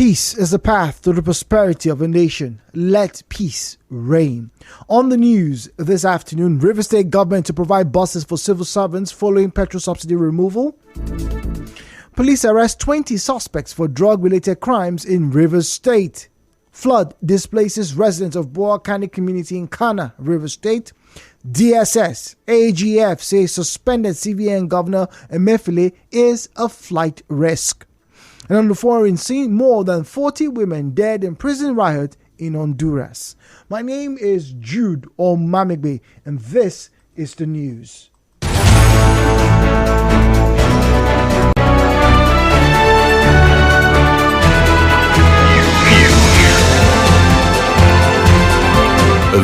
Peace is the path to the prosperity of a nation. Let peace reign. On the news this afternoon, River State government to provide buses for civil servants following petrol subsidy removal. Police arrest 20 suspects for drug-related crimes in Rivers State. Flood displaces residents of Boakani community in Kana, Rivers State. DSS, AGF says suspended CVN Governor Emefiele is a flight risk. And on the foreign scene, more than 40 women dead in prison riot in Honduras. My name is Jude Omamegbe, and this is the news.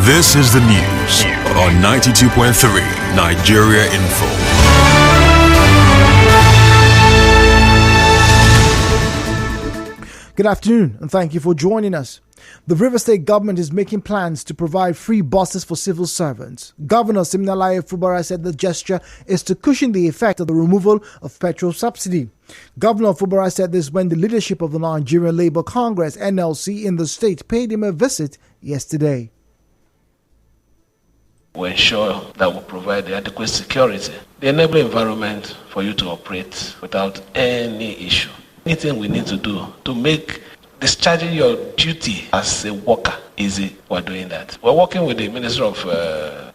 This is the news on 92.3 Nigeria Info. Good afternoon, and thank you for joining us. The River State government is making plans to provide free buses for civil servants. Governor Siminalayi Fubara said the gesture is to cushion the effect of the removal of petrol subsidy. Governor Fubara said this when the leadership of the Nigerian Labour Congress, NLC, in the state paid him a visit yesterday. We ensure that we provide the adequate security, the enabling environment for you to operate without any issue. Anything we need to do to make discharging your duty as a worker easy, we're doing that. We're working with the Minister of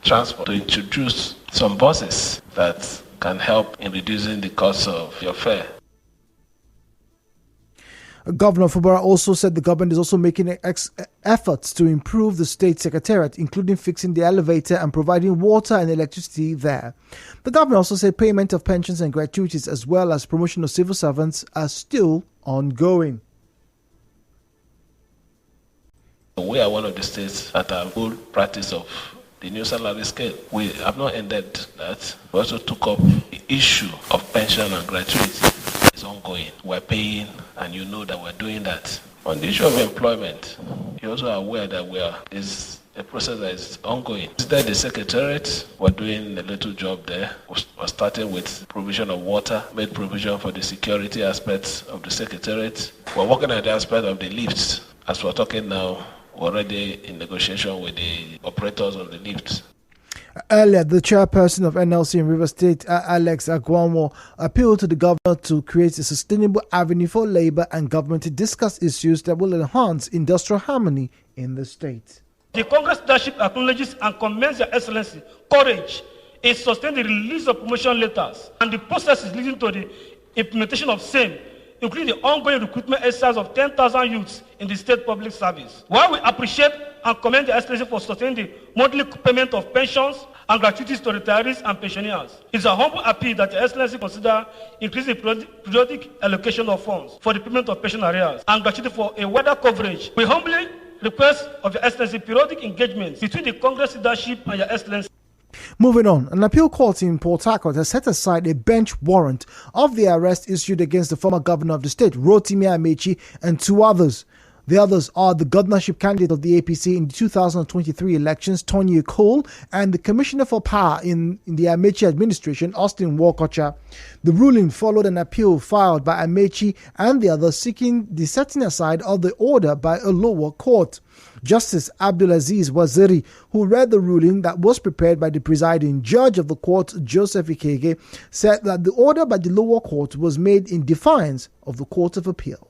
Transport to introduce some buses that can help in reducing the cost of your fare. Governor Fubara also said the government is also making efforts to improve the state secretariat, including fixing the elevator and providing water and electricity there. The governor also said payment of pensions and gratuities as well as promotion of civil servants are still ongoing. We are one of the states that have good practice of the new salary scale. We have not ended that. We also took up the issue of pension and gratuity. It's ongoing. We're paying, and you know that we're doing that. On the issue of employment, you're also aware that is a process that is ongoing. Instead, the secretariat, we're doing a little job there. We're starting with provision of water, made provision for the security aspects of the secretariat. We're working at the aspect of the lifts. As we're talking now, we're already in negotiation with the operators of the lifts. Earlier, the chairperson of NLC in River State, Alex Agwanwo, appealed to the governor to create a sustainable avenue for labor and government to discuss issues that will enhance industrial harmony in the state. The Congress leadership acknowledges and commends Your Excellency courage in sustaining the release of promotion letters and the processes leading to the implementation of same, including the ongoing recruitment exercise of 10,000 youths in the state public service. While we appreciate and commend the Excellency for sustaining the monthly payment of pensions and gratuities to retirees and pensioners, it's a humble appeal that Your Excellency consider increasing periodic allocation of funds for the payment of pension arrears and gratuity for a wider coverage. We humbly request of Your Excellency periodic engagement between the Congress leadership and Your Excellency. Moving on, an appeal court in Port Harcourt has set aside a bench warrant of the arrest issued against the former governor of the state, Rotimi Amechi, and two others. The others are the governorship candidate of the APC in the 2023 elections, Tony Cole, and the Commissioner for Power in the Amechi administration, Austin Wokocha. The ruling followed an appeal filed by Amechi and the others seeking the setting aside of the order by a lower court. Justice Abdulaziz Waziri, who read the ruling that was prepared by the presiding judge of the court, Joseph Ikege, said that the order by the lower court was made in defiance of the Court of Appeal.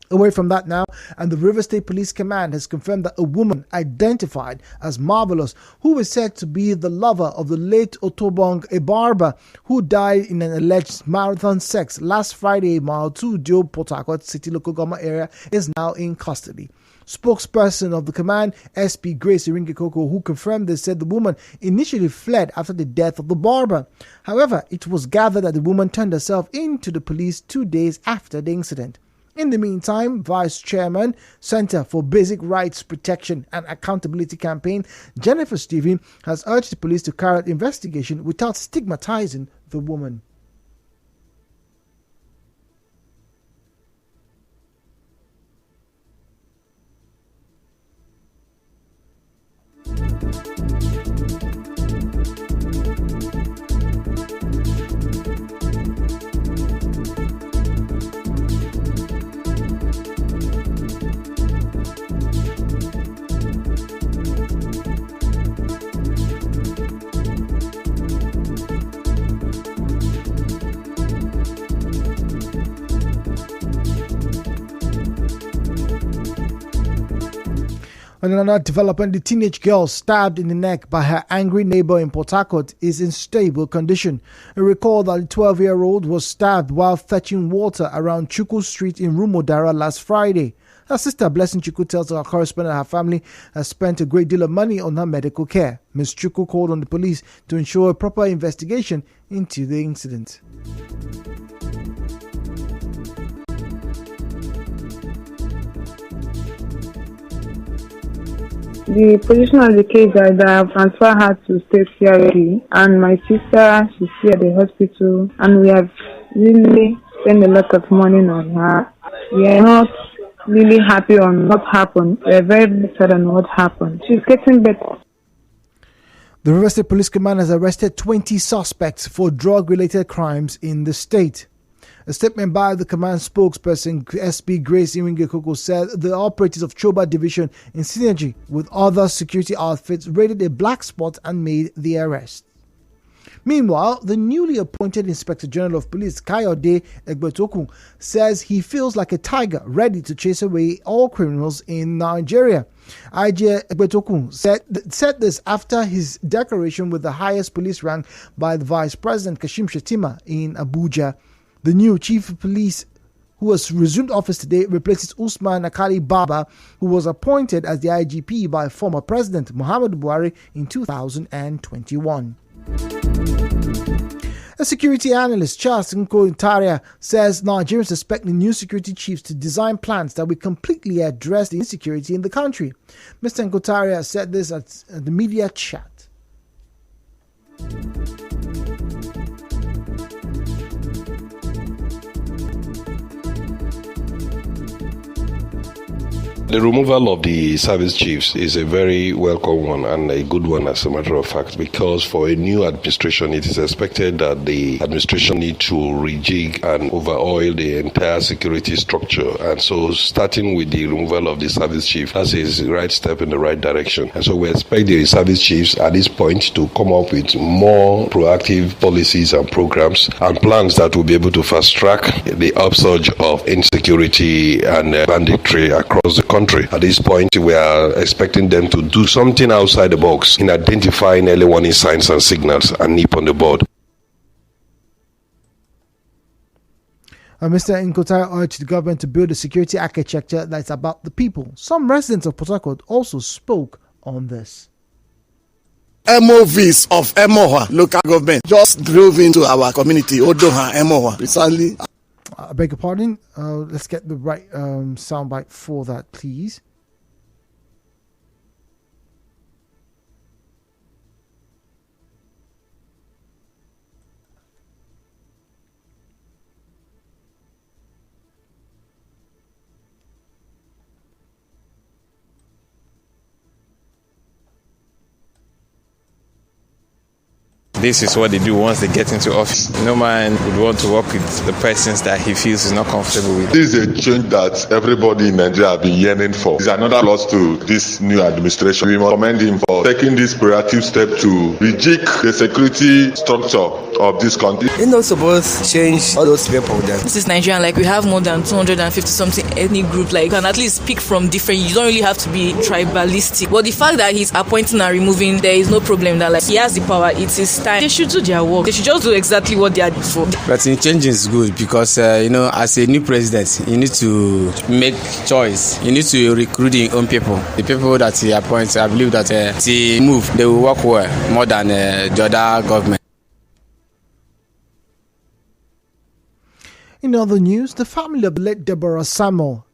Away from that now, and the River State Police Command has confirmed that a woman identified as Marvelous, who is said to be the lover of the late Otobong Ebarba, who died in an alleged marathon sex last Friday, Mile 2, Dio, Port Harcourt City Local Government area, is now in custody. Spokesperson of the command, SP Grace Iringikoko, who confirmed this, said the woman initially fled after the death of the barber. However, it was gathered that the woman turned herself in to the police 2 days after the incident. In the meantime, Vice Chairman, Center for Basic Rights Protection and Accountability Campaign, Jennifer Stephen, has urged the police to carry out investigation without stigmatizing the woman. On another development, the teenage girl stabbed in the neck by her angry neighbor in Port Harcourt is in stable condition. Recall that the 12-year-old was stabbed while fetching water around Chuku Street in Rumodara last Friday. Her sister, Blessing Chuku, tells our correspondent her family has spent a great deal of money on her medical care. Ms. Chuku called on the police to ensure a proper investigation into the incident. The position of the case that I have transferred her to State CRD, and my sister, she's here at the hospital, and we have really spent a lot of money on her. We are not really happy on what happened. We are very sad on what happened. She's getting better. The River State Police Command has arrested 20 suspects for drug-related crimes in the state. A statement by the command spokesperson SP Grace Iwingekoko said the operatives of Choba Division, in synergy with other security outfits, raided a black spot and made the arrest. Meanwhile, the newly appointed Inspector General of Police, Kayode Egbetokun, says he feels like a tiger ready to chase away all criminals in Nigeria. IG Egbetokun said this after his decoration with the highest police rank by the Vice President Kashim Shettima in Abuja. The new Chief of Police, who has resumed office today, replaces Usman Akali Baba, who was appointed as the IGP by former President Muhammadu Buhari in 2021. A security analyst, Charles Nkotaria, says Nigerians expect the new security chiefs to design plans that will completely address the insecurity in the country. Mr. Nkotaria said this at the media chat. The removal of the service chiefs is a very welcome one and a good one, as a matter of fact, because for a new administration, it is expected that the administration need to rejig and overhaul the entire security structure. And so starting with the removal of the service chief, that is the right step in the right direction. And so we expect the service chiefs at this point to come up with more proactive policies and programs and plans that will be able to fast track the upsurge of insecurity and banditry across the country. At this point, we are expecting them to do something outside the box in identifying early warning signs and signals and nip on the board. Mr. Nkotai urged the government to build a security architecture that's about the people. Some residents of Port Harcourt also spoke on this. MOVs of Emoha local government just drove into our community, Odoha, Emoha, precisely. I beg your pardon. Let's get the right soundbite for that, please. This is what they do once they get into office. No man would want to work with the persons that he feels is not comfortable with. This is a change that everybody in Nigeria have been yearning for. It's another loss to this new administration. We must commend him for taking this proactive step to rejig the security structure of this country. You're not supposed to change all those people then. This is Nigeria, like we have more than 250 something ethnic group, like you can at least pick from different, you don't really have to be tribalistic. But the fact that he's appointing and removing, there is no problem that like he has the power, it's his time. They should do their work. They should just do exactly what they are doing for. But in changing is good because, as a new president, you need to make choice. You need to recruit your own people. The people that he appoints, I believe that they move, they will work well more than the other government. In other news, the family of late Deborah Samuel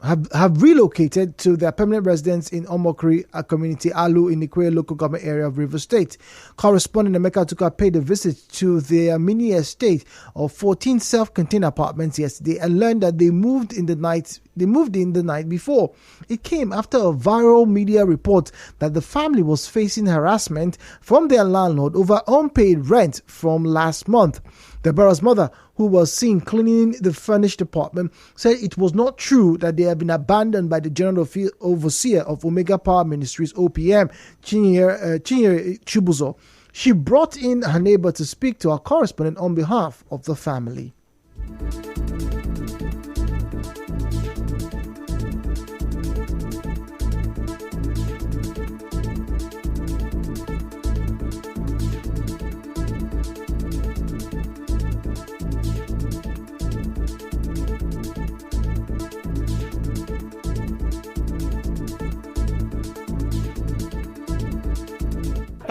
have relocated to their permanent residence in Omokri, a community, Alu, in the Ikwe local government area of Rivers State. Correspondent Emeka Tuka paid a visit to their mini estate of 14 self-contained apartments yesterday and learned that they moved in the night before. It came after a viral media report that the family was facing harassment from their landlord over unpaid rent from last month. Deborah's mother, who was seen cleaning the furnished apartment, said it was not true that they had been abandoned by the General Overseer of Omega Power Ministries, OPM, Chinyere Chibuzo. She brought in her neighbor to speak to our correspondent on behalf of the family.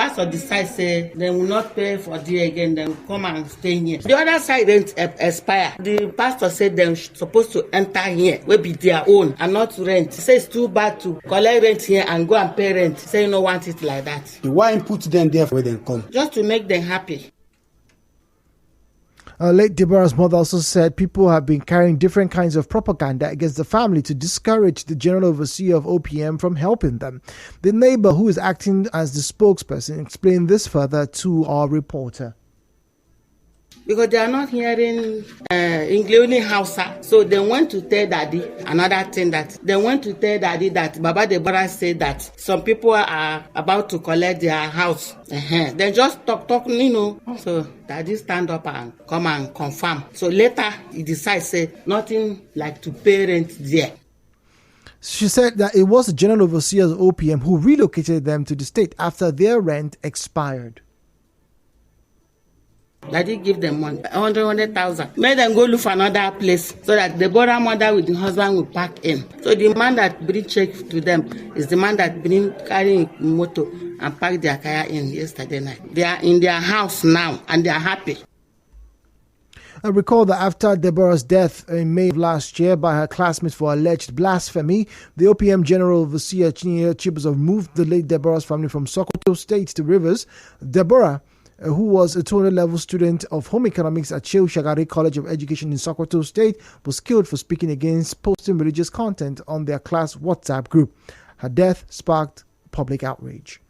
pastor decide say they will not pay for there again, then come and stay here. The other side rent expire. The pastor said they supposed to enter here, will be their own and not rent. He says it's too bad to collect rent here and go and pay rent. Say you don't want it like that. Why put them there for them come? Just to make them happy. Late Deborah's mother also said people have been carrying different kinds of propaganda against the family to discourage the general overseer of OPM from helping them. The neighbor, who is acting as the spokesperson, explained this further to our reporter. Because they are not hearing including Hausa. So they went to tell daddy another thing that Baba Deborah said that some people are about to collect their house. They just talk, So daddy stand up and come and confirm. So later he decides say nothing like to pay rent there. She said that it was the general overseers of OPM who relocated them to the state after their rent expired. Daddy give them money, 100,000. Make them go look for another place so that the Deborah mother with the husband will pack in. So the man that bring check to them is the man that bring carrying motor and pack their car in yesterday night. They are in their house now and they are happy. I recall that after Deborah's death in May of last year by her classmates for alleged blasphemy, the OPM General Overseer Chinyere Chibuzor moved the late Deborah's family from Sokoto State to Rivers. Deborah, who was a 200-level student of home economics at Shehu Shagari College of Education in Sokoto State, was killed for speaking against posting religious content on their class WhatsApp group. Her death sparked public outrage.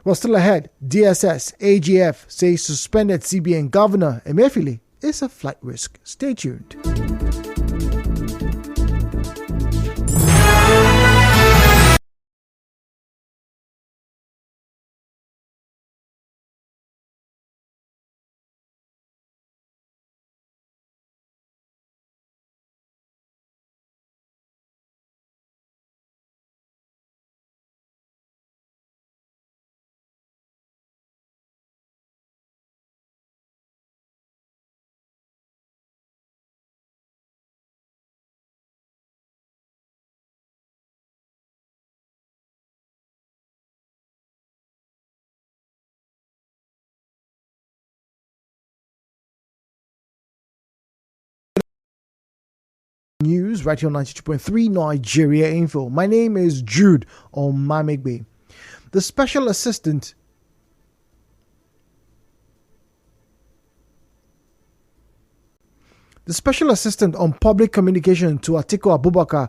Well, still ahead, DSS, AGF says suspended CBN Governor Emefiele is a flight risk. Stay tuned. News right here on 92.3 Nigeria Info. My name is Jude Omamegbe. The special assistant on public communication to Atiku Abubakar,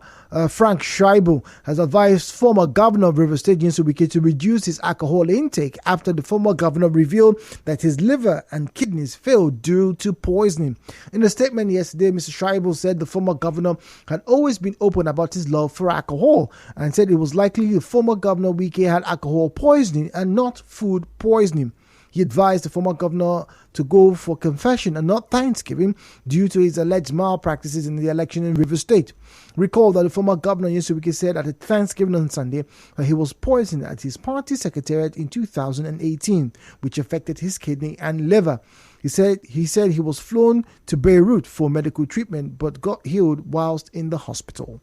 Frank Shaibu, has advised former governor of Rivers State, Nyesom Wike, to reduce his alcohol intake after the former governor revealed that his liver and kidneys failed due to poisoning. In a statement yesterday, Mr. Shaibu said the former governor had always been open about his love for alcohol and said it was likely the former governor Wike had alcohol poisoning and not food poisoning. He advised the former governor to go for confession and not Thanksgiving due to his alleged malpractices in the election in Rivers State. Recall that the former governor Nyesom Wike said at a Thanksgiving on Sunday that he was poisoned at his party secretariat in 2018, which affected his kidney and liver. He said he was flown to Beirut for medical treatment but got healed whilst in the hospital.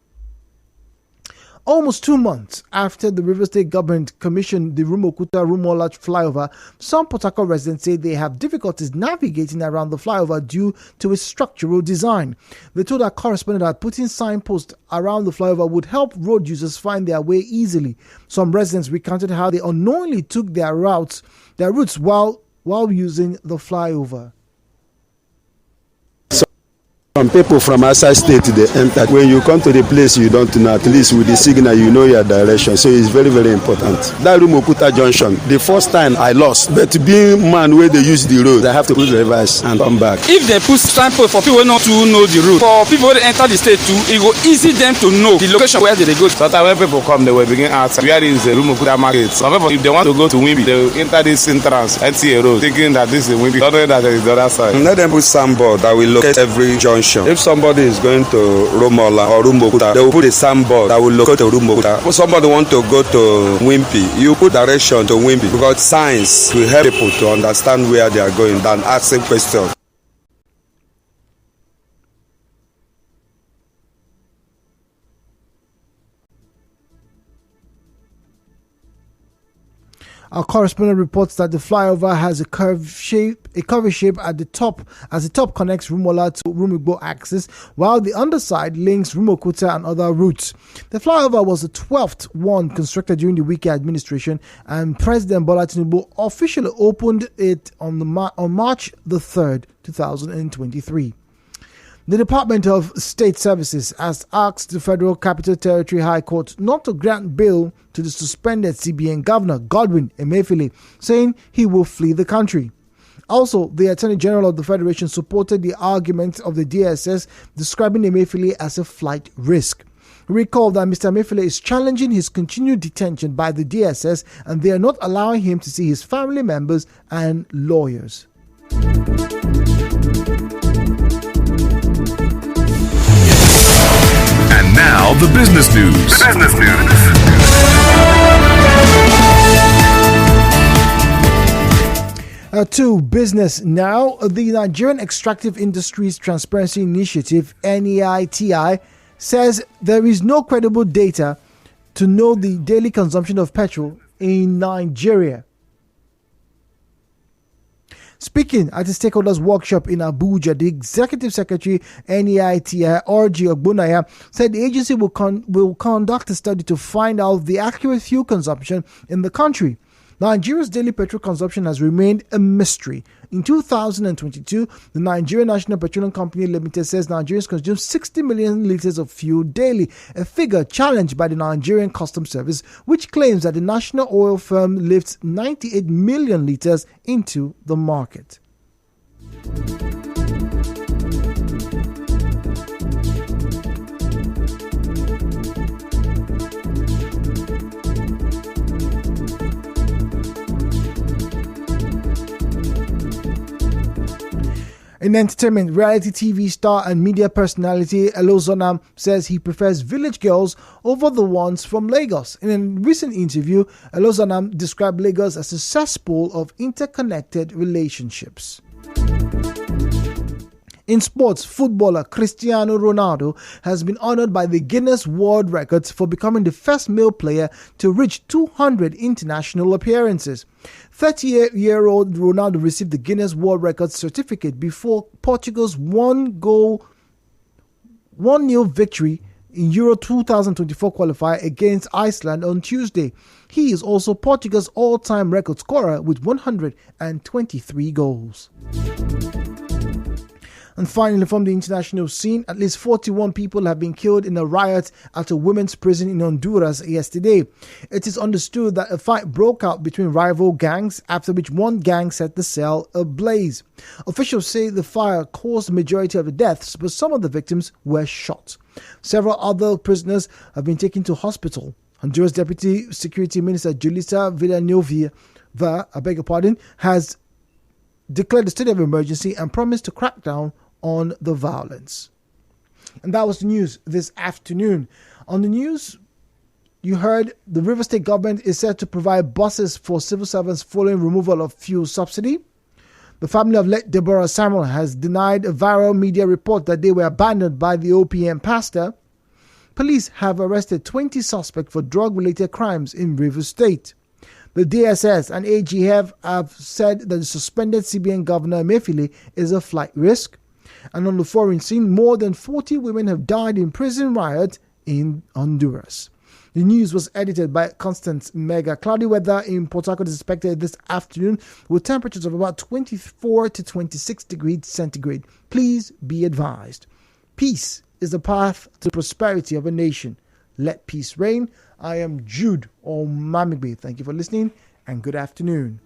Almost 2 months after the Rivers State government commissioned the Rumokuta-Rumola flyover, some Port Harcourt residents say they have difficulties navigating around the flyover due to its structural design. They told our correspondent that putting signposts around the flyover would help road users find their way easily. Some residents recounted how they unknowingly took their routes while using the flyover. Some people from outside state, they enter. When you come to the place you don't know, at least with the signal you know your direction. So it's very, very important. That Rumokuta junction, the first time I lost, but being man where they use the road, I have to put the reverse and come back. If they put signpost for people not to know the route, for people that enter the state too, it will easy them to know the location where they go. Sometimes when people come, they will begin asking, where is the Rumokuta market? Some people, if they want to go to Wimby, they will enter this entrance, NTA road, thinking that this is Wimby, not knowing that there is the other side. Let them put signboard that will locate every junction. If somebody is going to Rumola or Rumokuta, they will put a signboard that will locate to Rumokuta. If somebody want to go to Wimpy, you put direction to Wimpy because signs will help people to understand where they are going than asking questions. Our correspondent reports that the flyover has a curvy shape at the top, as the top connects Rumola to Rumigbo axis, while the underside links Rumokuta and other routes. The flyover was the 12th one constructed during the Wike administration, and President Bola Tinubu officially opened it on March the 3rd, 2023. The Department of State Services has asked the Federal Capital Territory High Court not to grant bail to the suspended CBN Governor Godwin Emefiele, saying he will flee the country. Also, the Attorney General of the Federation supported the argument of the DSS, describing Emefiele as a flight risk. Recall that Mr. Emefiele is challenging his continued detention by the DSS, and they are not allowing him to see his family members and lawyers. And now the business news. To business now, the Nigerian Extractive Industries Transparency Initiative, NEITI, says there is no credible data to know the daily consumption of petrol in Nigeria. Speaking at the stakeholders workshop in Abuja, the Executive Secretary NEITI, Orji Ogbonaya, said the agency will conduct a study to find out the accurate fuel consumption in the country. Nigeria's daily petrol consumption has remained a mystery. In 2022, the Nigerian National Petroleum Company Limited says Nigerians consume 60 million liters of fuel daily, a figure challenged by the Nigerian Customs Service, which claims that the national oil firm lifts 98 million liters into the market. In entertainment, reality TV star and media personality Elozonam says he prefers village girls over the ones from Lagos. In a recent interview, Elozonam described Lagos as a cesspool of interconnected relationships. In sports, footballer Cristiano Ronaldo has been honored by the Guinness World Records for becoming the first male player to reach 200 international appearances. 38-year-old Ronaldo received the Guinness World Records certificate before Portugal's 1-0 victory in Euro 2024 qualifier against Iceland on Tuesday. He is also Portugal's all-time record scorer with 123 goals. And finally, from the international scene, at least 41 people have been killed in a riot at a women's prison in Honduras yesterday. It is understood that a fight broke out between rival gangs, after which one gang set the cell ablaze. Officials say the fire caused the majority of the deaths, but some of the victims were shot. Several other prisoners have been taken to hospital. Honduras Deputy Security Minister Julissa Villanueva, has declared a state of emergency and promised to crack down on the violence. And that was the news this afternoon. On the news, you heard the River State government is set to provide buses for civil servants following removal of fuel subsidy. The family of late Deborah Samuel has denied a viral media report that they were abandoned by the OPM pastor. Police have arrested 20 suspects for drug-related crimes in River State. The DSS and AGF have said that the suspended CBN Governor Emefiele is a flight risk. And on the foreign scene, more than 40 women have died in prison riot in Honduras. The news was edited by Constance Mega. Cloudy weather in Port Harcourt is expected this afternoon with temperatures of about 24 to 26 degrees centigrade. Please be advised. Peace is the path to prosperity of a nation. Let peace reign. I am Jude Omamigbe. Thank you for listening and good afternoon.